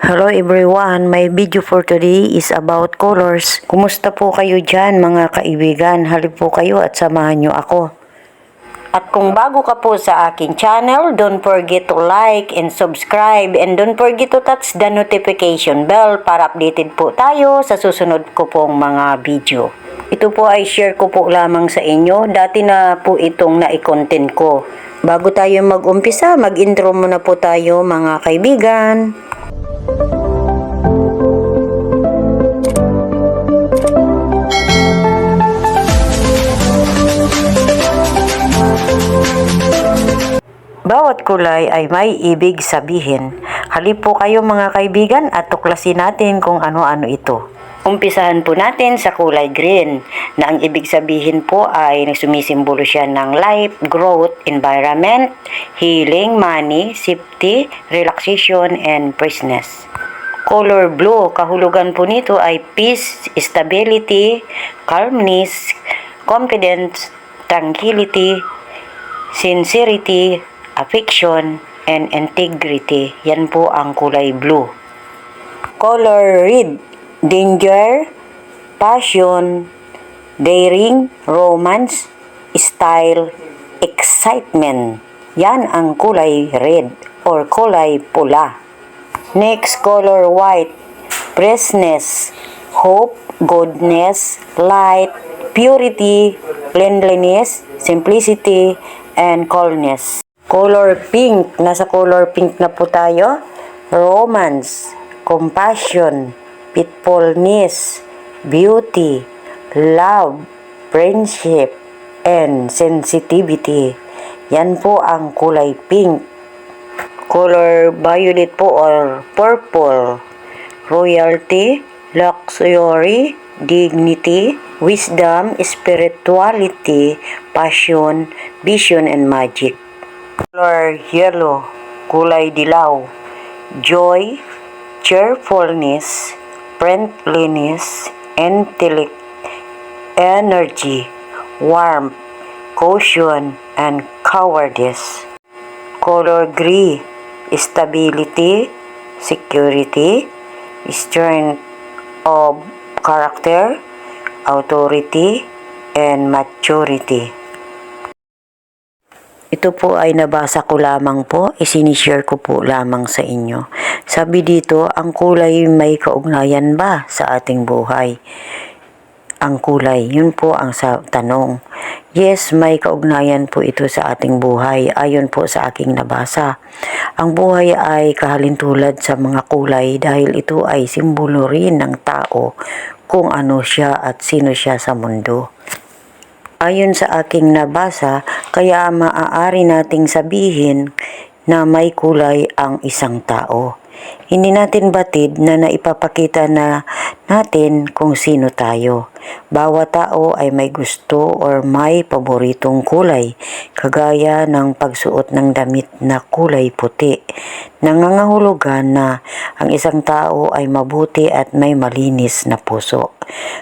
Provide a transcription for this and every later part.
Hello everyone, my video for today is about colors. Kumusta po kayo dyan mga kaibigan? Halip po kayo at samahan nyo ako. At kung bago ka po sa aking channel, don't forget to like and subscribe and don't forget to touch the notification bell para updated po tayo sa susunod ko pong mga video. Ito po ay share ko po lamang sa inyo. Dati na po itong nai-content ko. Bago tayo mag-umpisa, mag-intro muna po tayo mga kaibigan. Bawat kulay ay may ibig sabihin. Halip po kayo mga kaibigan at tuklasin natin kung ano-ano ito. Umpisahan po natin sa kulay green na ang ibig sabihin po ay nagsumisimbolo siya ng life, growth, environment, healing, money, safety, relaxation, and freshness. Color blue, kahulugan po nito ay peace, stability, calmness, confidence, tranquility, sincerity, affection, and integrity. Yan po ang kulay blue. Color red, danger, passion, daring, romance, style, excitement. Yan ang kulay red or kulay pula. Next, color white, freshness, hope, goodness, light, purity, cleanliness, simplicity, and coolness. Color pink, nasa color pink na po tayo. Romance, compassion, peacefulness, beauty, love, friendship, and sensitivity. Yan po ang kulay pink. Color violet po or purple, royalty, luxury, dignity, wisdom, spirituality, passion, vision, and magic. Color yellow, kulay dilaw, joy, cheerfulness, friendliness, intellect, energy, warmth, caution, and cowardice. Color gray, stability, security, strength of character, authority, and maturity. Ito po ay nabasa ko lamang po, isinishare ko po lamang sa inyo. Sabi dito, ang kulay may kaugnayan ba sa ating buhay? Ang kulay, yun po ang sa tanong. Yes, may kaugnayan po ito sa ating buhay, ayon po sa aking nabasa. Ang buhay ay kahalintulad sa mga kulay dahil ito ay simbolo rin ng tao kung ano siya at sino siya sa mundo. Ayon sa aking nabasa, kaya maaari nating sabihin na may kulay ang isang tao. Hindi natin batid na naipapakita na natin kung sino tayo. Bawat tao ay may gusto or may paboritong kulay, kagaya ng pagsuot ng damit na kulay puti. Nangangahulugan na ang isang tao ay mabuti at may malinis na puso.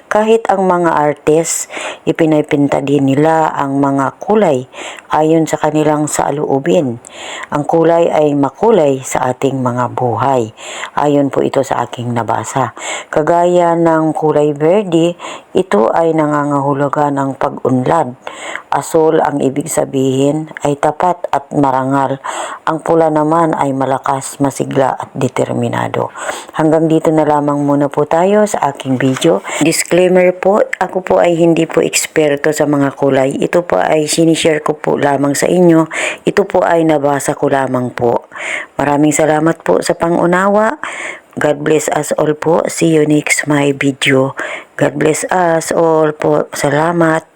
Kahit ang mga artist, ipinapinta din nila ang mga kulay ayon sa kanilang saloobin. Ang kulay ay makulay sa ating mga buhay. Ayon po ito sa aking nabasa. Kagaya ng kulay berde, ito ay nangangahulugan ng pag-unlad. Asul ang ibig sabihin ay tapat at marangal. Ang pula naman ay malakas, masigla at determinado. Hanggang dito na lamang muna po tayo sa aking video. Disclaimer po, ako po ay hindi po eksperto sa mga kulay. Ito po ay sinishare ko po lamang sa inyo. Ito po ay nabasa ko lamang po. Maraming salamat po sa pangunawa. God bless us all po. See you next my video. God bless us all po. Salamat.